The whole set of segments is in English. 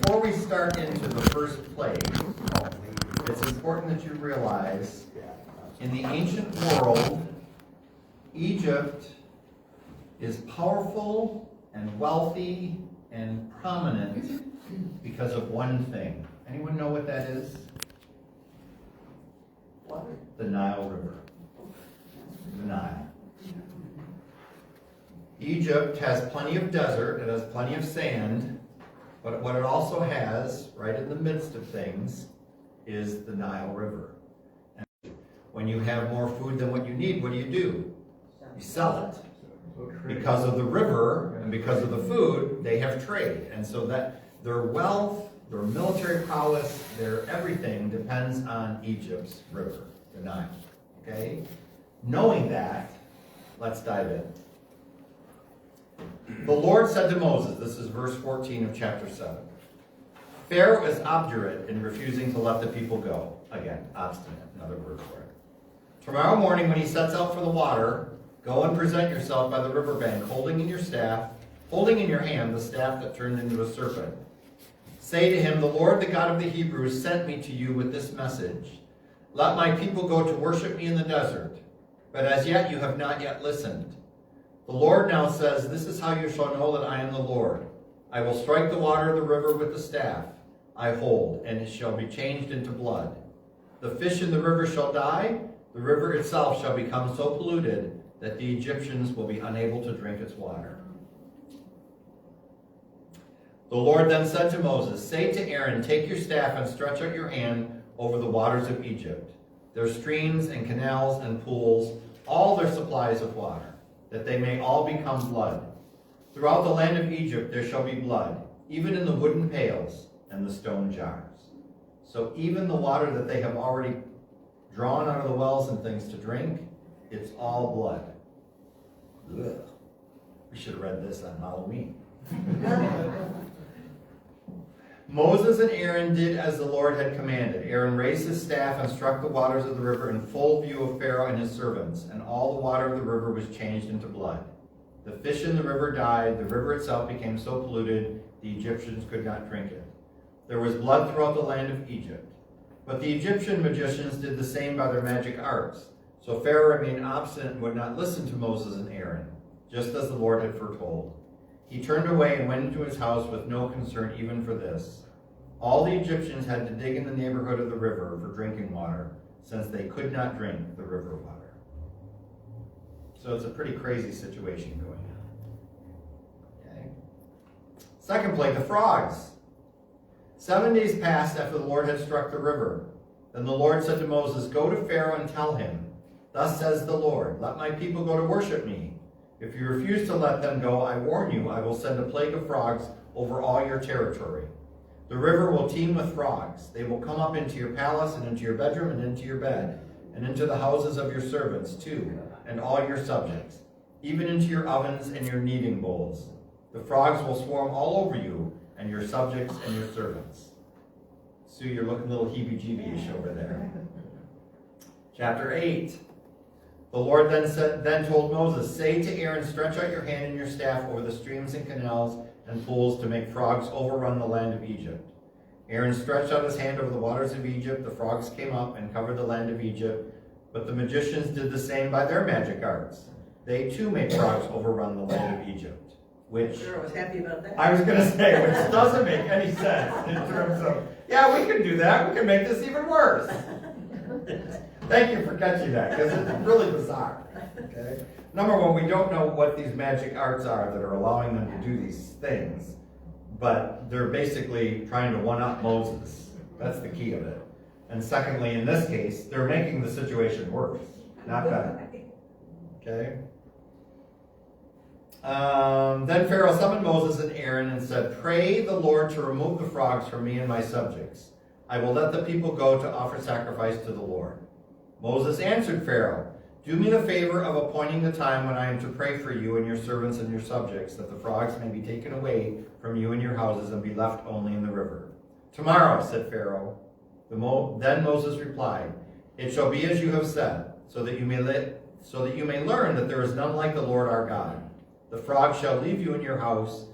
before we start into the first plague, it's important that you realize in the ancient world, Egypt is powerful and wealthy and prominent because of one thing. Anyone know what that is? Water. The Nile River. The Nile. Egypt has plenty of desert, it has plenty of sand, but what it also has, right in the midst of things, is the Nile River. And when you have more food than what you need, what do? You sell it. Because of the river and because of the food, they have trade. And so that their wealth, their military prowess, their everything depends on Egypt's river, the Nile. Okay? Knowing that, let's dive in. The Lord said to Moses, this is verse 14 of chapter 7, Pharaoh is obdurate in refusing to let the people go. Again, obstinate, another word for it. Tomorrow morning when he sets out for the water, go and present yourself by the riverbank, holding in your hand the staff that turned into a serpent. Say to him, the Lord, the God of the Hebrews, sent me to you with this message. Let my people go to worship me in the desert. But as yet you have not yet listened. The Lord now says, this is how you shall know that I am the Lord. I will strike the water of the river with the staff I hold, and it shall be changed into blood. The fish in the river shall die. The river itself shall become so polluted that the Egyptians will be unable to drink its water. The Lord then said to Moses, say to Aaron, take your staff and stretch out your hand over the waters of Egypt, their streams and canals and pools, all their supplies of water, that they may all become blood. Throughout the land of Egypt there shall be blood, even in the wooden pails and the stone jars. So even the water that they have already drawn out of the wells and things to drink, it's all blood. Ugh. We should have read this on Halloween. Moses and Aaron did as the Lord had commanded. Aaron raised his staff and struck the waters of the river in full view of Pharaoh and his servants, and all the water of the river was changed into blood. The fish in the river died, the river itself became so polluted the Egyptians could not drink it. There was blood throughout the land of Egypt. But the Egyptian magicians did the same by their magic arts. So Pharaoh remained obstinate and would not listen to Moses and Aaron, just as the Lord had foretold. He turned away and went into his house with no concern even for this. All the Egyptians had to dig in the neighborhood of the river for drinking water, since they could not drink the river water. So it's a pretty crazy situation going on. Okay. Second plague, the frogs. 7 days passed after the Lord had struck the river. Then the Lord said to Moses, go to Pharaoh and tell him, thus says the Lord, let my people go to worship me. If you refuse to let them go, I warn you, I will send a plague of frogs over all your territory. The river will teem with frogs. They will come up into your palace and into your bedroom and into your bed, and into the houses of your servants too, and all your subjects, even into your ovens and your kneading bowls. The frogs will swarm all over you, and your subjects and your servants. Sue, you're looking a little heebie-jeebie-ish over there. Chapter 8. The Lord then told Moses, say to Aaron, stretch out your hand and your staff over the streams and canals and pools to make frogs overrun the land of Egypt. Aaron stretched out his hand over the waters of Egypt. The frogs came up and covered the land of Egypt. But the magicians did the same by their magic arts. They too made frogs overrun the land of Egypt. Which Sure, I was happy about that. I was going to say, which doesn't make any sense in terms of, yeah, we can do that. We can make this even worse. Thank you for catching that, because it's really bizarre. Okay. Number one, we don't know what these magic arts are that are allowing them to do these things, but they're basically trying to one-up Moses. That's the key of it. And secondly, in this case, they're making the situation worse, not better. Okay. Then Pharaoh summoned Moses and Aaron and said, pray the Lord to remove the frogs from me and my subjects. I will let the people go to offer sacrifice to the Lord. Moses answered Pharaoh, do me the favor of appointing the time when I am to pray for you and your servants and your subjects, that the frogs may be taken away from you and your houses and be left only in the river. Tomorrow, said Pharaoh. Then Moses replied, it shall be as you have said, so that you may learn that there is none like the Lord our God. The frogs shall leave you in your house,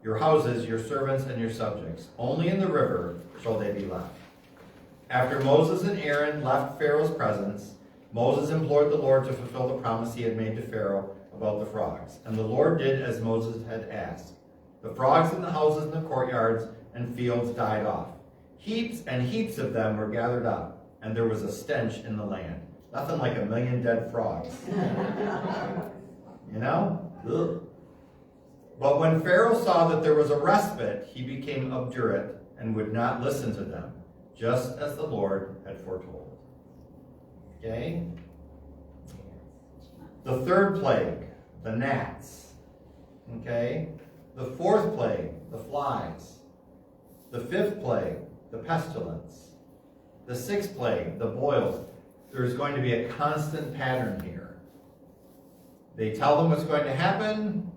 your houses, your servants, and your subjects. Only in the river shall they be left. After Moses and Aaron left Pharaoh's presence, Moses implored the Lord to fulfill the promise he had made to Pharaoh about the frogs. And the Lord did as Moses had asked. The frogs in the houses and the courtyards and fields died off. Heaps and heaps of them were gathered up, and there was a stench in the land. Nothing like 1,000,000 dead frogs. You know? Ugh. But when Pharaoh saw that there was a respite, he became obdurate and would not listen to them, just as the Lord had foretold. Okay? The third plague, the gnats. Okay? The fourth plague, the flies. The fifth plague, the pestilence. The sixth plague, the boils. There's going to be a constant pattern here. They tell them what's going to happen,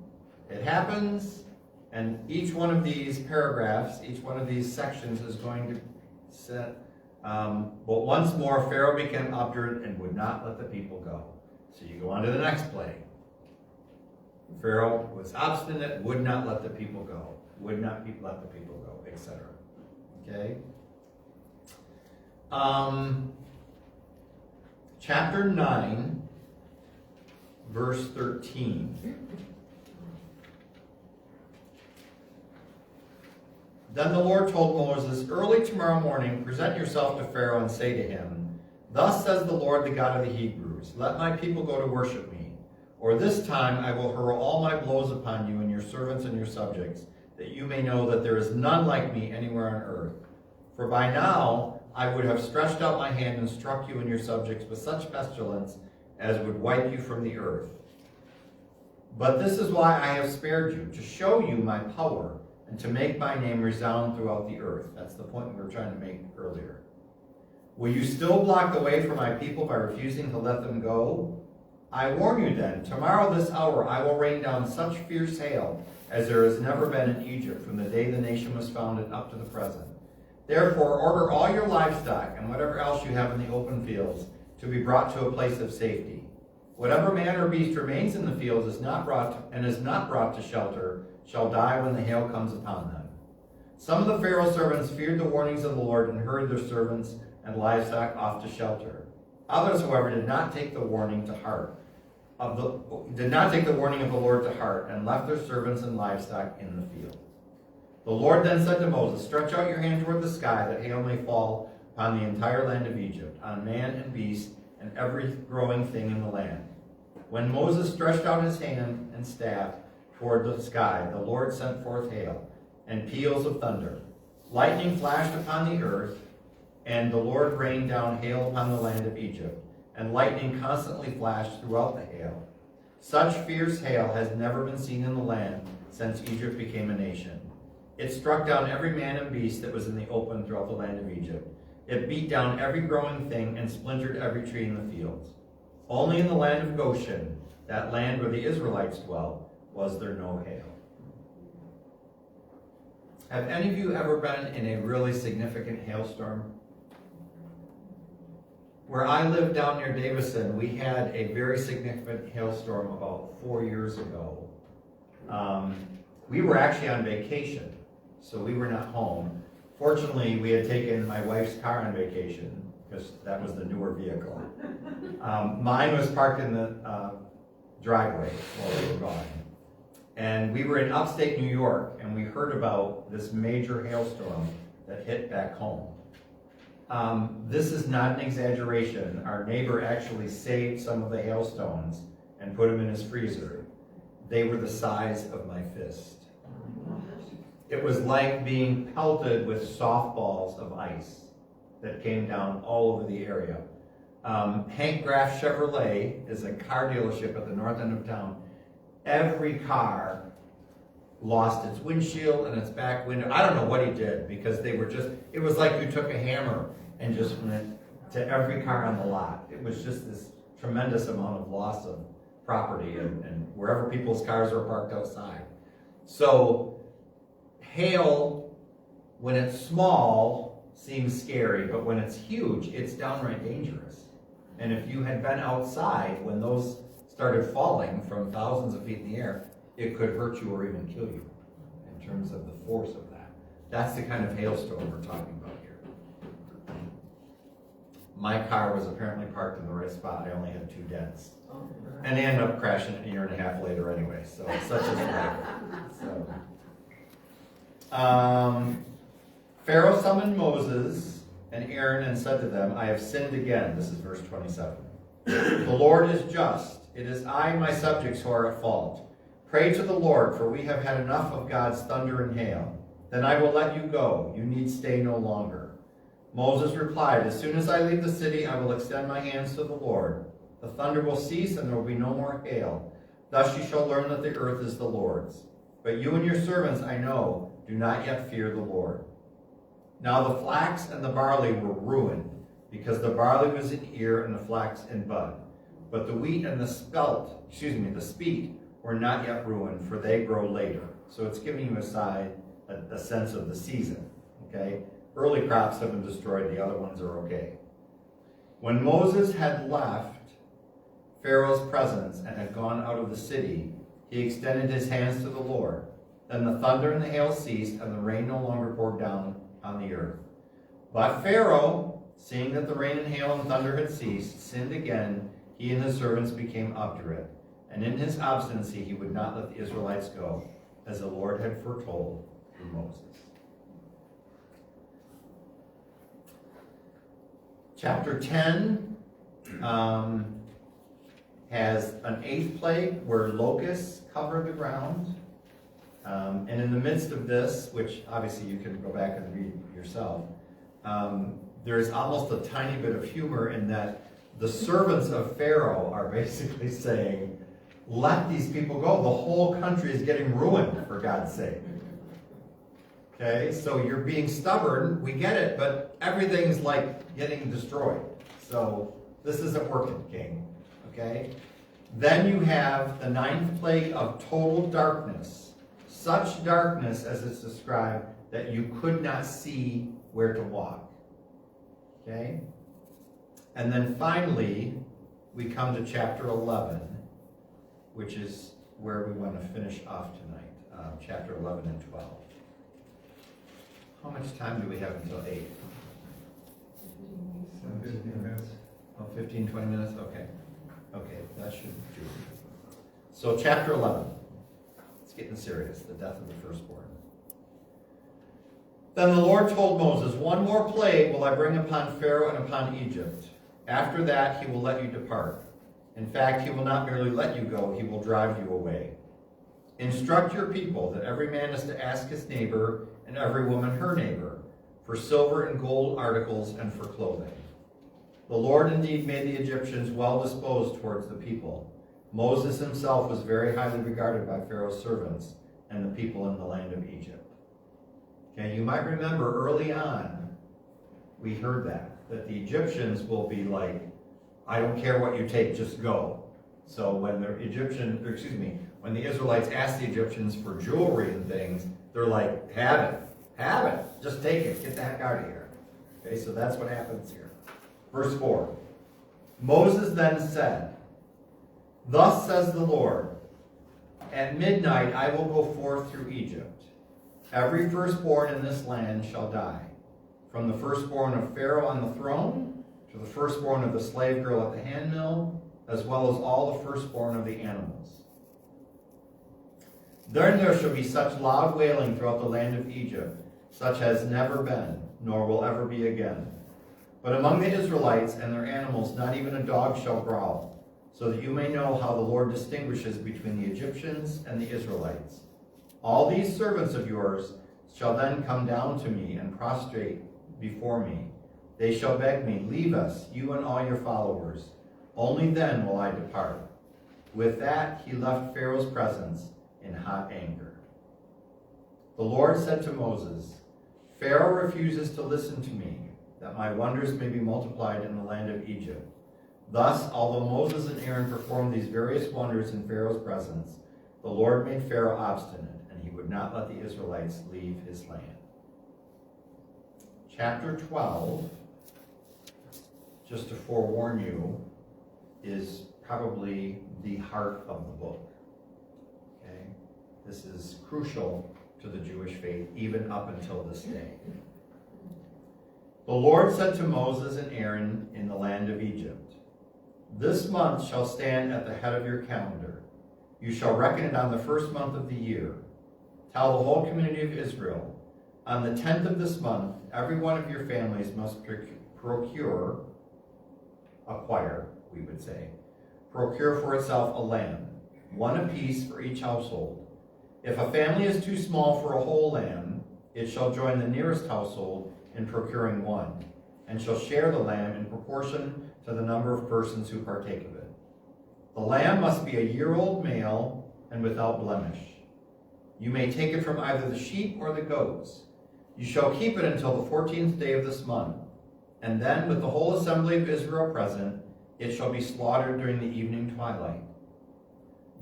it happens, and each one of these paragraphs, each one of these sections is going to set. But once more, Pharaoh became obdurate and would not let the people go. So you go on to the next plague. Pharaoh was obstinate, would not let the people go, would not let the people go, etc. Okay? Chapter 9, verse 13. Then the Lord told Moses, early tomorrow morning, present yourself to Pharaoh and say to him, thus says the Lord, the God of the Hebrews, let my people go to worship me. Or this time I will hurl all my blows upon you and your servants and your subjects, that you may know that there is none like me anywhere on earth. For by now I would have stretched out my hand and struck you and your subjects with such pestilence as would wipe you from the earth. But this is why I have spared you, to show you my power, and to make my name resound throughout the earth. That's the point we were trying to make earlier. Will you still block the way for my people by refusing to let them go? I warn you then, tomorrow this hour I will rain down such fierce hail as there has never been in Egypt from the day the nation was founded up to the present. Therefore order all your livestock and whatever else you have in the open fields to be brought to a place of safety. Whatever man or beast remains in the fields is not brought to shelter shall die when the hail comes upon them. Some of the Pharaoh's servants feared the warnings of the Lord and hurried their servants and livestock off to shelter. Others, however, did not take the warning of the Lord to heart and left their servants and livestock in the field. The Lord then said to Moses, stretch out your hand toward the sky that hail may fall upon the entire land of Egypt, on man and beast and every growing thing in the land. When Moses stretched out his hand and staff toward the sky, the Lord sent forth hail and peals of thunder. Lightning flashed upon the earth, and the Lord rained down hail upon the land of Egypt, and lightning constantly flashed throughout the hail. Such fierce hail has never been seen in the land since Egypt became a nation. It struck down every man and beast that was in the open throughout the land of Egypt. It beat down every growing thing and splintered every tree in the fields. Only in the land of Goshen, that land where the Israelites dwelt, was there no hail. Have any of you ever been in a really significant hailstorm? Where I live down near Davison, we had a very significant hailstorm about 4 years ago. We were actually on vacation, so we were not home. Fortunately, we had taken my wife's car on vacation, because that was the newer vehicle. Mine was parked in the driveway while we were gone. And we were in upstate New York, and we heard about this major hailstorm that hit back home. This is not an exaggeration. Our neighbor actually saved some of the hailstones and put them in his freezer. They were the size of my fist. It was like being pelted with softballs of ice that came down all over the area. Hank Graff Chevrolet is a car dealership at the north end of town. Every car lost its windshield and its back window. I don't know what he did, because they were just, it was like you took a hammer and just went to every car on the lot. It was just this tremendous amount of loss of property and wherever people's cars were parked outside. So hail, when it's small, seems scary, but when it's huge, it's downright dangerous. And if you had been outside when those started falling from thousands of feet in the air, it could hurt you or even kill you in terms of the force of that. That's the kind of hailstorm we're talking about here. My car was apparently parked in the right spot. I only had 2 dents. And they ended up crashing a year and a half later anyway, so such is life. Pharaoh summoned Moses and Aaron and said to them, I have sinned again. This is verse 27. The Lord is just. It is I and my subjects who are at fault. Pray to the Lord, for we have had enough of God's thunder and hail. Then I will let you go. You need stay no longer. Moses replied, as soon as I leave the city, I will extend my hands to the Lord. The thunder will cease, and there will be no more hail. Thus you shall learn that the earth is the Lord's. But you and your servants, I know, do not yet fear the Lord. Now the flax and the barley were ruined, because the barley was in ear and the flax in bud. But the wheat and the spelt were not yet ruined, for they grow later. So it's giving you a sense of the season. Okay? Early crops have been destroyed, the other ones are okay. When Moses had left Pharaoh's presence and had gone out of the city, he extended his hands to the Lord. Then the thunder and the hail ceased, and the rain no longer poured down on the earth. But Pharaoh, seeing that the rain and hail and thunder had ceased, sinned again. He and his servants became obdurate, and in his obstinacy he would not let the Israelites go, as the Lord had foretold through Moses. Chapter 10 has an 8th plague where locusts cover the ground. And in the midst of this, which obviously you can go back and read yourself, there's almost a tiny bit of humor in that the servants of Pharaoh are basically saying, let these people go. The whole country is getting ruined, for God's sake. Okay, so you're being stubborn, we get it, but everything's like getting destroyed. So this isn't working, king. Okay? Then you have the 9th plague of total darkness. Such darkness as it's described that you could not see where to walk. Okay? And then finally, we come to chapter 11, which is where we want to finish off tonight. Chapter 11 and 12. How much time do we have until 8? 15 minutes. Oh, 15, 20 minutes? Okay. Okay, that should do it. So chapter 11. It's getting serious, the death of the firstborn. Then the Lord told Moses, one more plague will I bring upon Pharaoh and upon Egypt. After that he will let you depart. In fact, he will not merely let you go, he will drive you away. Instruct your people that every man is to ask his neighbor and every woman her neighbor for silver and gold articles and for clothing. The Lord indeed made the Egyptians well disposed towards the people. Moses himself was very highly regarded by Pharaoh's servants and the people in the land of Egypt. Okay, you might remember early on, we heard that the Egyptians will be like, I don't care what you take, just go. So when when the Israelites asked the Egyptians for jewelry and things, they're like, have it, just take it, get the heck out of here. Okay, so that's what happens here. Verse 4, Moses then said, thus says the Lord, at midnight I will go forth through Egypt. Every firstborn in this land shall die, from the firstborn of Pharaoh on the throne, to the firstborn of the slave girl at the handmill, as well as all the firstborn of the animals. Then there shall be such loud wailing throughout the land of Egypt, such has never been, nor will ever be again. But among the Israelites and their animals, not even a dog shall growl, so that you may know how the Lord distinguishes between the Egyptians and the Israelites. All these servants of yours shall then come down to me and prostrate before me. They shall beg me, leave us, you and all your followers. Only then will I depart. With that he left Pharaoh's presence in hot anger. The Lord said to Moses, Pharaoh refuses to listen to me, that my wonders may be multiplied in the land of Egypt. Thus, although Moses and Aaron performed these various wonders in Pharaoh's presence, the Lord made Pharaoh obstinate, and he would not let the Israelites leave his land. Chapter 12, just to forewarn you, is probably the heart of the book. Okay? This is crucial to the Jewish faith, even up until this day. The Lord said to Moses and Aaron in the land of Egypt, "This month shall stand at the head of your calendar. You shall reckon it on the first month of the year. Tell the whole community of Israel, on the 10th of this month, every one of your families must acquire for itself a lamb, one apiece for each household. If a family is too small for a whole lamb, it shall join the nearest household in procuring one, and shall share the lamb in proportion to the number of persons who partake of it. The lamb must be a year-old male and without blemish. You may take it from either the sheep or the goats. You shall keep it until the 14th day of this month, and then with the whole assembly of Israel present, it shall be slaughtered during the evening twilight.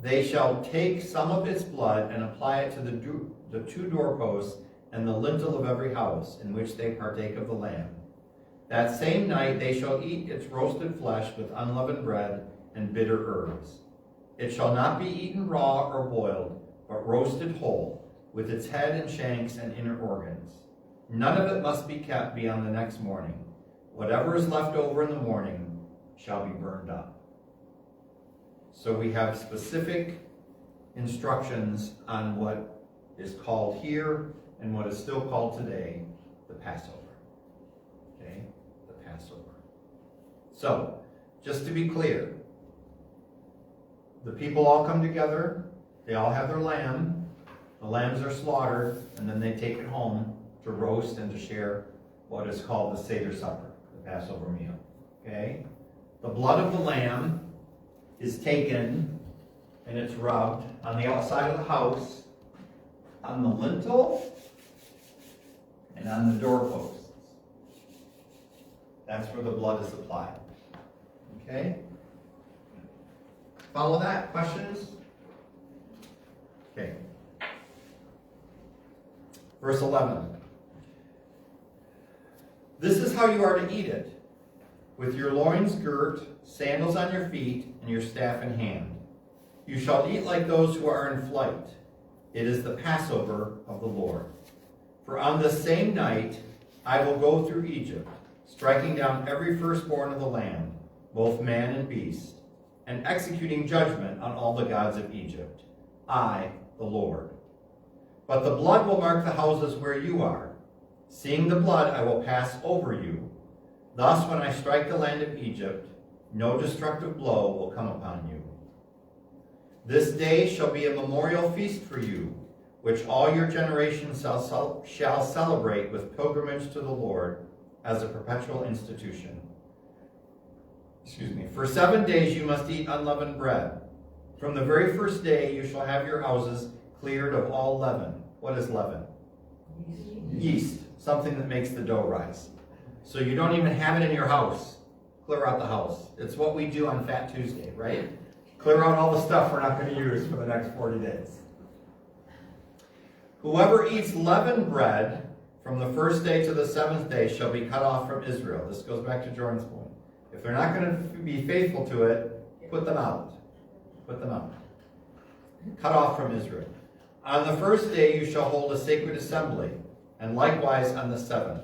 They shall take some of its blood and apply it to the two doorposts and the lintel of every house in which they partake of the lamb. That same night they shall eat its roasted flesh with unleavened bread and bitter herbs. It shall not be eaten raw or boiled, but roasted whole, with its head and shanks and inner organs. None of it must be kept beyond the next morning. Whatever is left over in the morning shall be burned up." So we have specific instructions on what is called here and what is still called today the Passover. Okay? The Passover. So, just to be clear, the people all come together, they all have their lamb, the lambs are slaughtered, and then they take it home to roast and to share what is called the Seder Supper, the Passover meal. Okay? The blood of the lamb is taken and it's rubbed on the outside of the house, on the lintel, and on the doorposts. That's where the blood is applied. Okay? Follow that? Questions? Okay. Verse 11. This is how you are to eat it, with your loins girt, sandals on your feet, and your staff in hand. You shall eat like those who are in flight. It is the Passover of the Lord. For on the same night I will go through Egypt, striking down every firstborn of the land, both man and beast, and executing judgment on all the gods of Egypt. I, the Lord. But the blood will mark the houses where you are. Seeing the blood, I will pass over you. Thus, when I strike the land of Egypt, no destructive blow will come upon you. This day shall be a memorial feast for you, which all your generations shall celebrate with pilgrimage to the Lord as a perpetual institution. For 7 days you must eat unleavened bread. From the very first day you shall have your houses cleared of all leaven. What is leaven? Yeast. Something that makes the dough rise. So you don't even have it in your house. Clear out the house. It's what we do on Fat Tuesday, right? Clear out all the stuff we're not going to use for the next 40 days. Whoever eats leavened bread from the first day to the 7th day shall be cut off from Israel. This goes back to Jordan's point. If they're not going to be faithful to it, put them out. Put them out. Cut off from Israel. On the first day you shall hold a sacred assembly, and likewise on the 7th.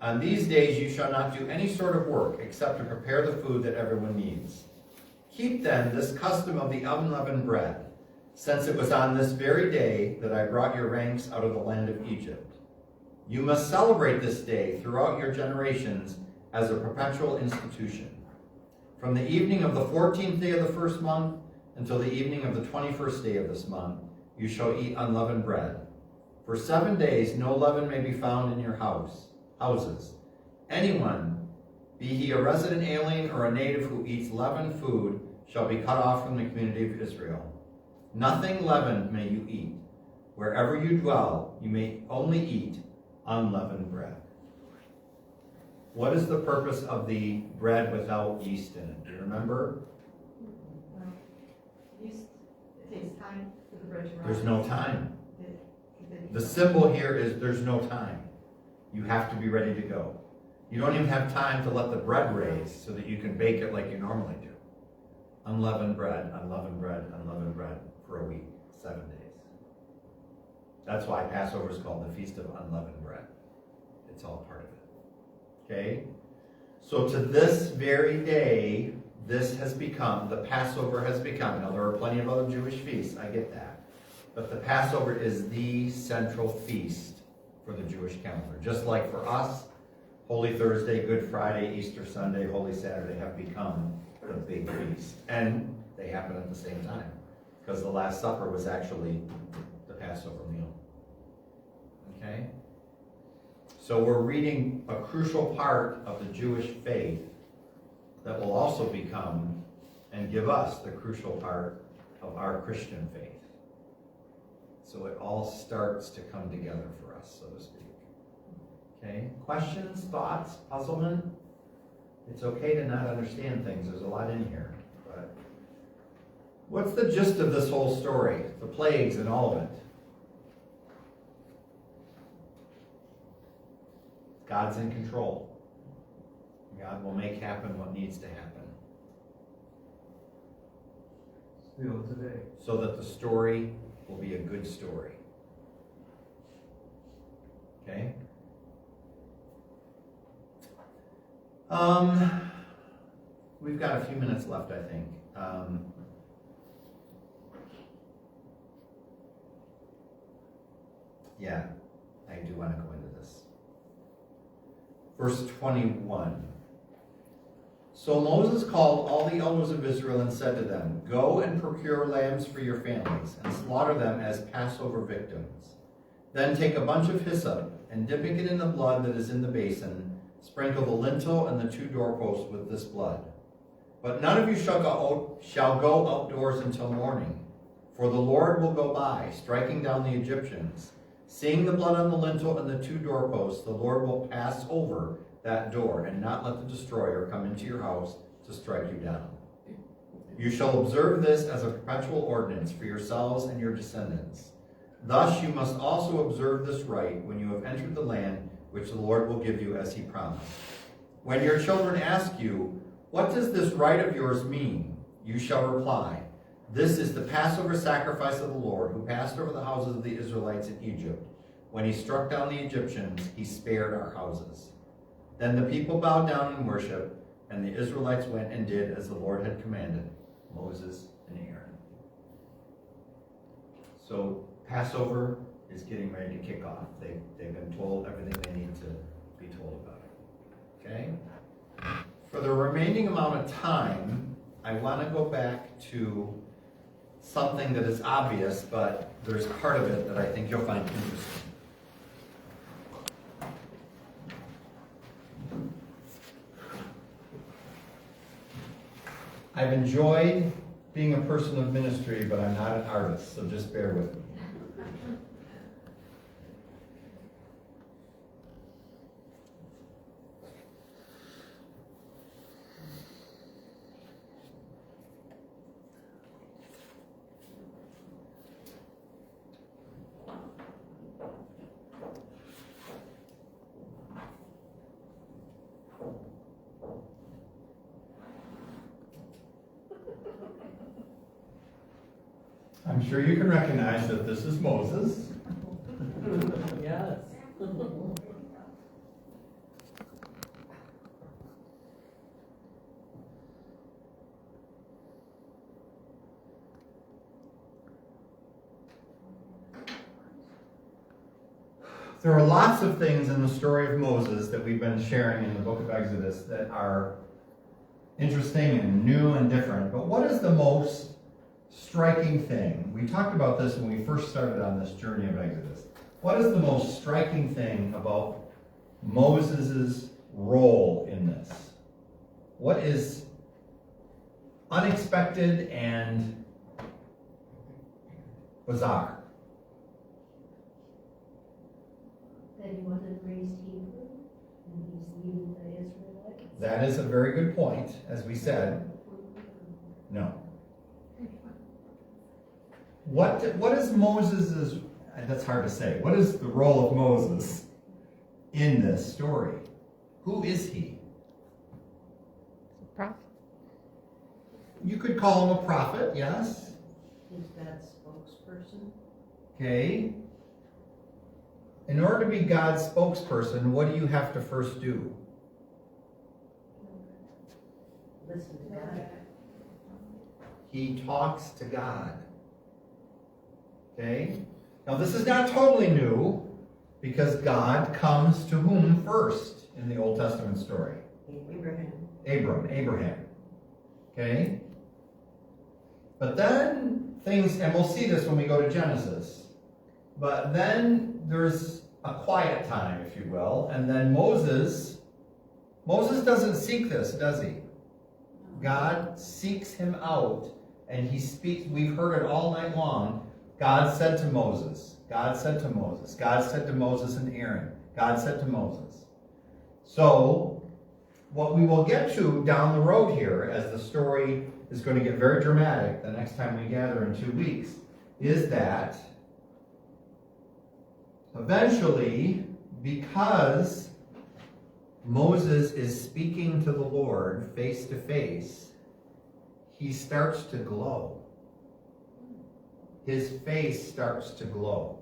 On these days you shall not do any sort of work except to prepare the food that everyone needs. Keep then this custom of the unleavened bread, since it was on this very day that I brought your ranks out of the land of Egypt. You must celebrate this day throughout your generations as a perpetual institution. From the evening of the 14th day of the first month until the evening of the 21st day of this month, you shall eat unleavened bread. For 7 days no leaven may be found in your houses. Anyone, be he a resident alien or a native who eats leavened food, shall be cut off from the community of Israel. Nothing leavened may you eat. Wherever you dwell, you may only eat unleavened bread. What is the purpose of the bread without yeast in it? Do you remember? Yeast, it takes time for the bread to rise. There's no time. The symbol here is there's no time. You have to be ready to go. You don't even have time to let the bread raise so that you can bake it like you normally do. Unleavened bread, unleavened bread, unleavened bread for a week, 7 days. That's why Passover is called the Feast of Unleavened Bread. It's all part of it. Okay? So to this very day, this has become, the Passover has become, now there are plenty of other Jewish feasts, I get that. But the Passover is the central feast for the Jewish calendar. Just like for us, Holy Thursday, Good Friday, Easter Sunday, Holy Saturday have become the big feast. And they happen at the same time. Because the Last Supper was actually the Passover meal. Okay? So we're reading a crucial part of the Jewish faith that will also become and give us the crucial part of our Christian faith. So it all starts to come together for us, so to speak. Okay? Questions, thoughts, puzzlement? It's okay to not understand things. There's a lot in here. But what's the gist of this whole story? The plagues and all of it. God's in control. God will make happen what needs to happen. Still today. So that the story will be a good story. Okay? We've got a few minutes left, I think. Yeah, I do want to go into this. Verse 21. So Moses called all the elders of Israel and said to them, "Go and procure lambs for your families, and slaughter them as Passover victims. Then take a bunch of hyssop, and dipping it in the blood that is in the basin, sprinkle the lintel and the 2 doorposts with this blood. But none of you shall go outdoors until morning, for the Lord will go by, striking down the Egyptians. Seeing the blood on the lintel and the 2 doorposts, the Lord will pass over that door and not let the destroyer come into your house to strike you down. You shall observe this as a perpetual ordinance for yourselves and your descendants. Thus you must also observe this rite when you have entered the land which the Lord will give you as he promised. When your children ask you, 'What does this rite of yours mean?' you shall reply, 'This is the Passover sacrifice of the Lord, who passed over the houses of the Israelites in Egypt. When he struck down the Egyptians, he spared our houses.' Then the people bowed down in worship, and the Israelites went and did as the Lord had commanded Moses and Aaron." So Passover is getting ready to kick off. They've been told everything they need to be told about it. Okay? For the remaining amount of time, I want to go back to something that is obvious, but there's part of it that I think you'll find interesting. I've enjoyed being a person of ministry, but I'm not an artist, so just bear with me. I'm sure you can recognize that this is Moses. Yes. There are lots of things in the story of Moses that we've been sharing in the book of Exodus that are interesting and new and different. But what is the most striking thing? We talked about this when we first started on this journey of Exodus. What is the most striking thing about Moses' role in this? What is unexpected and bizarre? That he wasn't raised Hebrew, and he's leading the Israelites. That is a very good point, as we said. No. What is Moses's, that's hard to say. What is the role of Moses in this story? Who is he? Prophet. You could call him a prophet, yes. He's God's spokesperson. Okay. in order to be God's spokesperson, what do you have to first do? Listen to God. He talks to God. Okay? Now this is not totally new, because God comes to whom first in the Old Testament story? Abraham. Okay? But then things, and we'll see this when we go to Genesis, but then there's a quiet time, if you will, and then Moses doesn't seek this, does he? God seeks him out, and he speaks. We've heard it all night long. God said to Moses, God said to Moses, God said to Moses and Aaron, God said to Moses. So, what we will get to down the road here, as the story is going to get very dramatic the next time we gather in 2 weeks, is that eventually, because Moses is speaking to the Lord face to face, he starts to glow. His face starts to glow.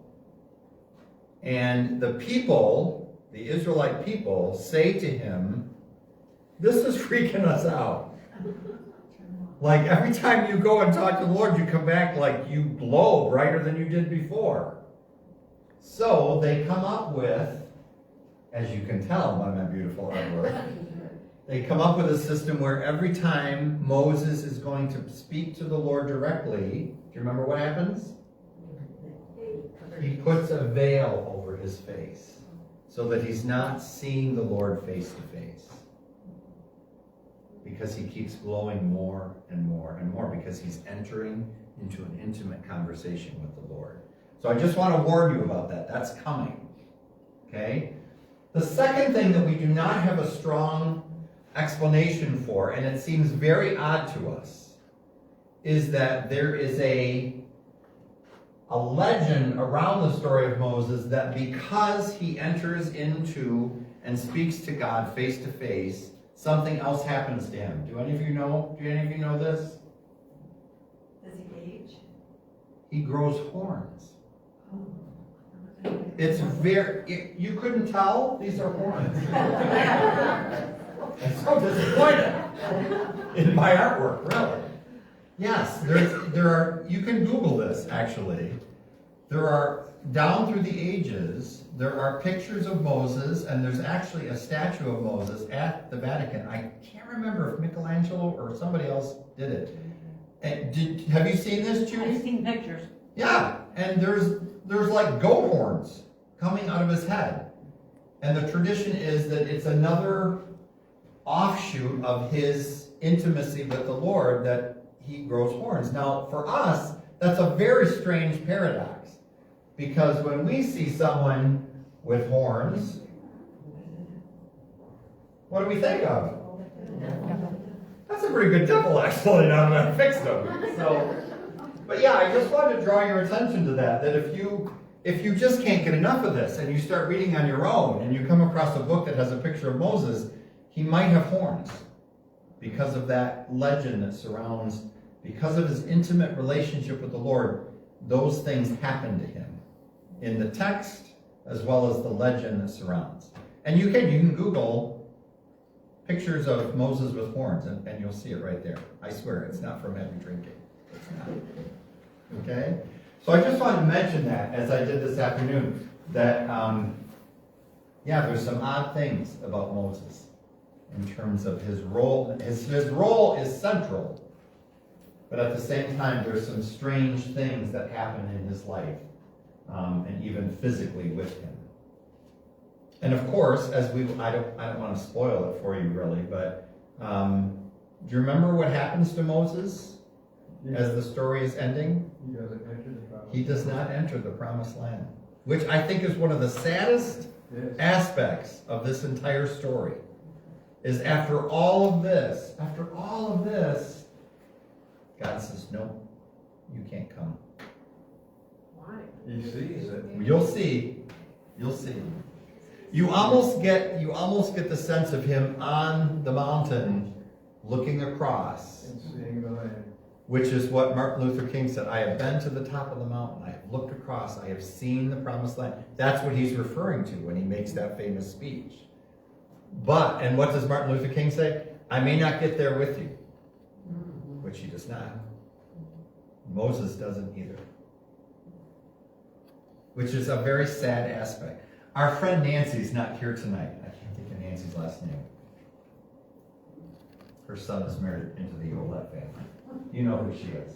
And the people, the Israelite people, say to him, "This is freaking us out. Like every time you go and talk to the Lord, you come back like you glow brighter than you did before." So they come up with, as you can tell by my beautiful artwork, they come up with a system where every time Moses is going to speak to the Lord directly, do you remember what happens? He puts a veil over his face so that he's not seeing the Lord face to face. Because he keeps glowing more and more and more, because he's entering into an intimate conversation with the Lord. So I just want to warn you about that. That's coming. Okay? The second thing that we do not have a strong explanation for, and it seems very odd to us, is that there is a legend around the story of Moses that because he enters into and speaks to God face to face, something else happens to him. Do any of you know? Do any of you know this? Does he age? He grows horns. It's very, you couldn't tell? These are horns. I'm so disappointed in my artwork, really. Yes, there are, you can Google this actually. There are, down through the ages, there are pictures of Moses, and there's actually a statue of Moses at the Vatican. I can't remember if Michelangelo or somebody else did it. And have you seen this, Judy? I've seen pictures. Yeah, and there's like goat horns coming out of his head. And the tradition is that it's another offshoot of his intimacy with the Lord that he grows horns. Now, for us, that's a very strange paradox. Because when we see someone with horns, what do we think of? That's a pretty good devil, actually, now that I fixed them. So, but yeah, I just wanted to draw your attention to that if you just can't get enough of this and you start reading on your own and you come across a book that has a picture of Moses, he might have horns because of that legend that surrounds, because of his intimate relationship with the Lord, those things happen to him in the text as well as the legend that surrounds. And you can Google pictures of Moses with horns and you'll see it right there. I swear, it's not from heavy drinking. It's not. Okay? So I just wanted to mention that, as I did this afternoon, that, there's some odd things about Moses in terms of his role. His role is central, but at the same time, there's some strange things that happen in his life, and even physically with him. And of course, I don't want to spoil it for you really, but do you remember what happens to Moses as the story is ending? He does not enter the promised land, which I think is one of the saddest aspects of this entire story. Is after all of this, God says, "No, you can't come." Why? He sees it. You'll see. You almost get the sense of him on the mountain, looking across And seeing the land. which is what Martin Luther King said, I have been to the top of the mountain, I have looked across, I have seen the promised land. That's what he's referring to when he makes that famous speech. But, and what does Martin Luther King say? I may not get there with you, which he does not. Moses doesn't either. Which is a very sad aspect. Our friend Nancy's not here tonight. I can't think of Nancy's last name. Her son is married into the Olet family. You know who she is.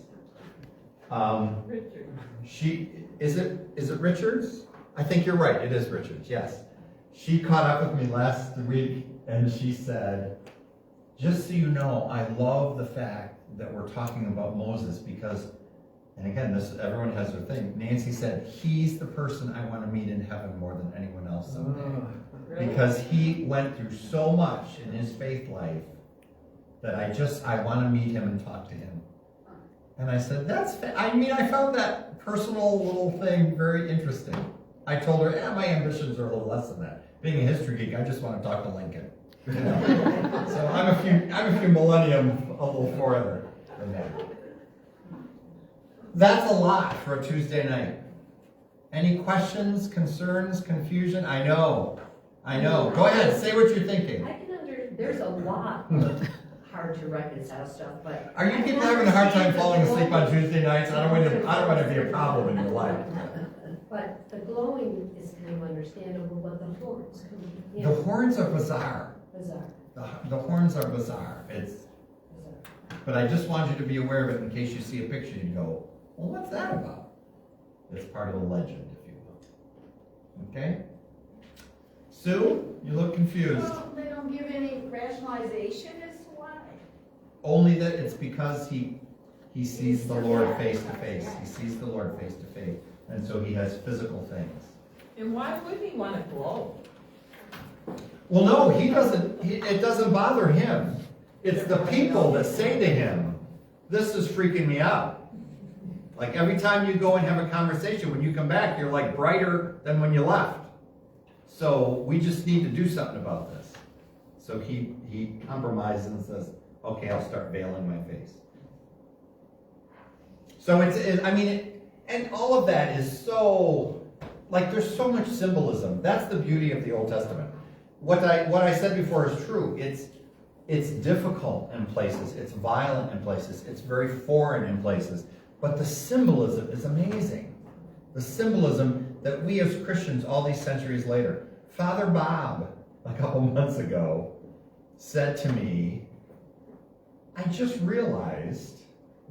Richard. Is it Richards? I think you're right. It is Richards. Yes. She caught up with me last week and she said, just so you know, I love the fact that we're talking about Moses because, and again, everyone has their thing. Nancy said, he's the person I want to meet in heaven more than anyone else someday. Really? Because he went through so much in his faith life that I want to meet him and talk to him. And I said, I found that personal little thing very interesting. I told her, my ambitions are a little less than that. Being a history geek, I just want to talk to Lincoln. You know? So I'm a few millennium a little further than that. That's a lot for a Tuesday night. Any questions, concerns, confusion? I know. Go ahead, say what you're thinking. I can there's a lot of hard to reconcile stuff, but. Are you people having a hard time falling asleep on Tuesday nights? I don't want to be a problem in your life. But the glowing is kind of understandable, but the horns can be. The horns are bizarre. Bizarre. The horns are bizarre. Bizarre. But I just want you to be aware of it in case you see a picture and you go, well, what's that about? It's part of the legend, if you will. Okay? Sue, you look confused. Well, they don't give any rationalization as to why. Only that it's because he sees the Lord face to face. He sees the Lord face to face. And so he has physical things. And why would he want to glow? Well, no, he doesn't. It doesn't bother him. It's the people that say to him, this is freaking me out. Like every time you go and have a conversation, when you come back, you're like brighter than when you left. So we just need to do something about this. So he compromises and says, okay, I'll start veiling my face. So and all of that is so, like there's so much symbolism. That's the beauty of the Old Testament. What I said before is true. It's difficult in places. It's violent in places. It's very foreign in places. But the symbolism is amazing. The symbolism that we as Christians all these centuries later. Father Bob, a couple months ago, said to me, I just realized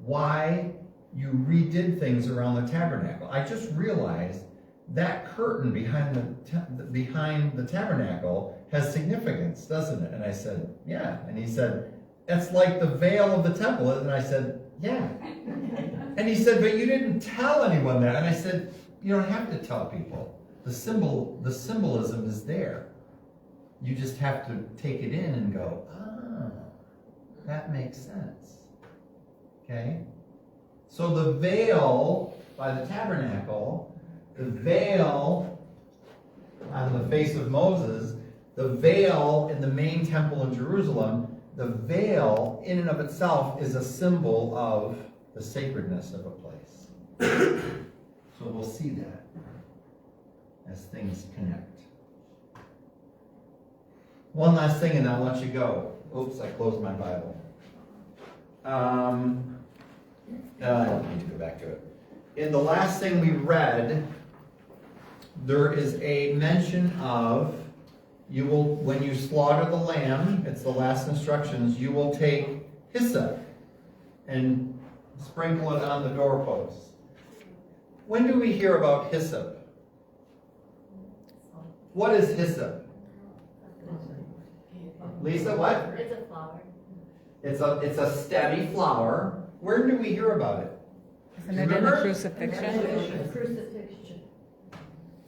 why you redid things around the tabernacle. I just realized that curtain behind the tabernacle has significance, doesn't it? And I said, yeah. And he said, it's like the veil of the temple. And I said, yeah. And he said, but you didn't tell anyone that. And I said, you don't have to tell people. The symbolism is there. You just have to take it in and go, that makes sense. Okay? So the veil by the tabernacle, the veil on the face of Moses, the veil in the main temple in Jerusalem, the veil in and of itself is a symbol of the sacredness of a place. So we'll see that as things connect. One last thing and I'll let you go. Oops, I closed my Bible. I don't need to go back to it. In the last thing we read, there is a mention of when you slaughter the lamb, it's the last instructions, you will take hyssop and sprinkle it on the doorposts. When do we hear about hyssop? What is hyssop? Lisa, what? It's a flower. It's a steady flower. Where do we hear about it? Isn't it in the crucifixion? Crucifixion.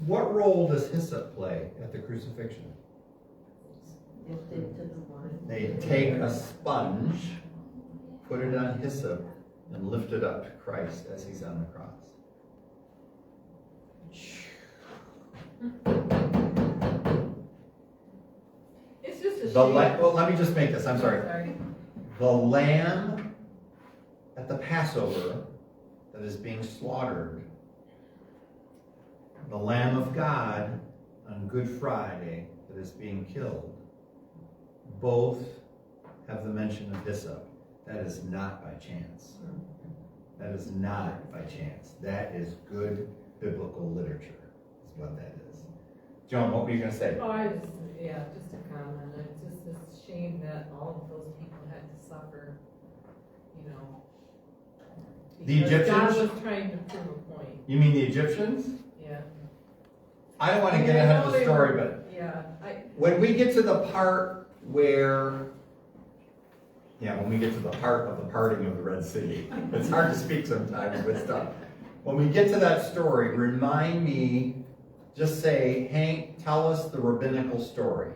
What role does hyssop play at the crucifixion? They take a sponge, put it on hyssop, and lift it up to Christ as he's on the cross. It's just a Well, let me just make this. I'm sorry. The lamb at the Passover that is being slaughtered, the Lamb of God on Good Friday that is being killed, both have the mention of hyssop. That is not by chance. That is not by chance. That is good biblical literature, is what that is. Joan, what were you going to say? Oh, just a comment. It's just a shame that all of those people had to suffer, you know. The because God Egyptians? was trying to prove a point, You mean the Egyptians? yeah. I don't want to I get mean, I ahead know of the they story, were- but Yeah, when we get to the part where, when we get to the part of the parting of the Red Sea, it's hard to speak sometimes with stuff. When we get to that story, remind me, just say, Hank, tell us the rabbinical story.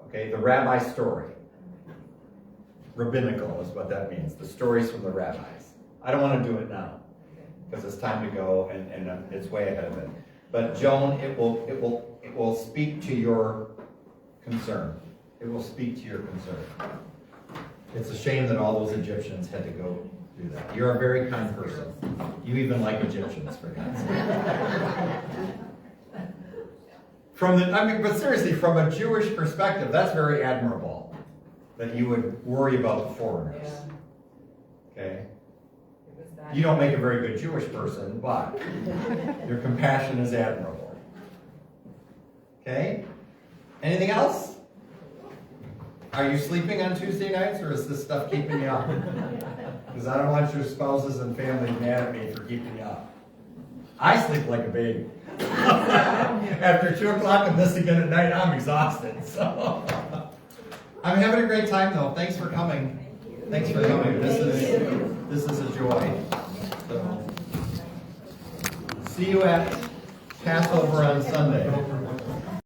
Okay, the rabbi story. Rabbinical is what that means, the stories from the rabbis. I don't want to do it now, because it's time to go and it's way ahead of it. But Joan, it will speak to your concern. It will speak to your concern. It's a shame that all those Egyptians had to go do that. You're a very kind person. You even like Egyptians, for God's sake. But seriously, from a Jewish perspective, that's very admirable that you would worry about the foreigners. yeah, Okay? it was that. You don't make a very good Jewish person, but your compassion is admirable. Okay? Anything else? Are you sleeping on Tuesday nights, or is this stuff keeping you up? Because I don't want your spouses and family mad at me for keeping you up. I sleep like a baby. After 2 o'clock and this again at night, I'm exhausted. So I'm having a great time though. Thanks for coming. Thanks for coming. This is a joy. So, see you at Passover on Sunday.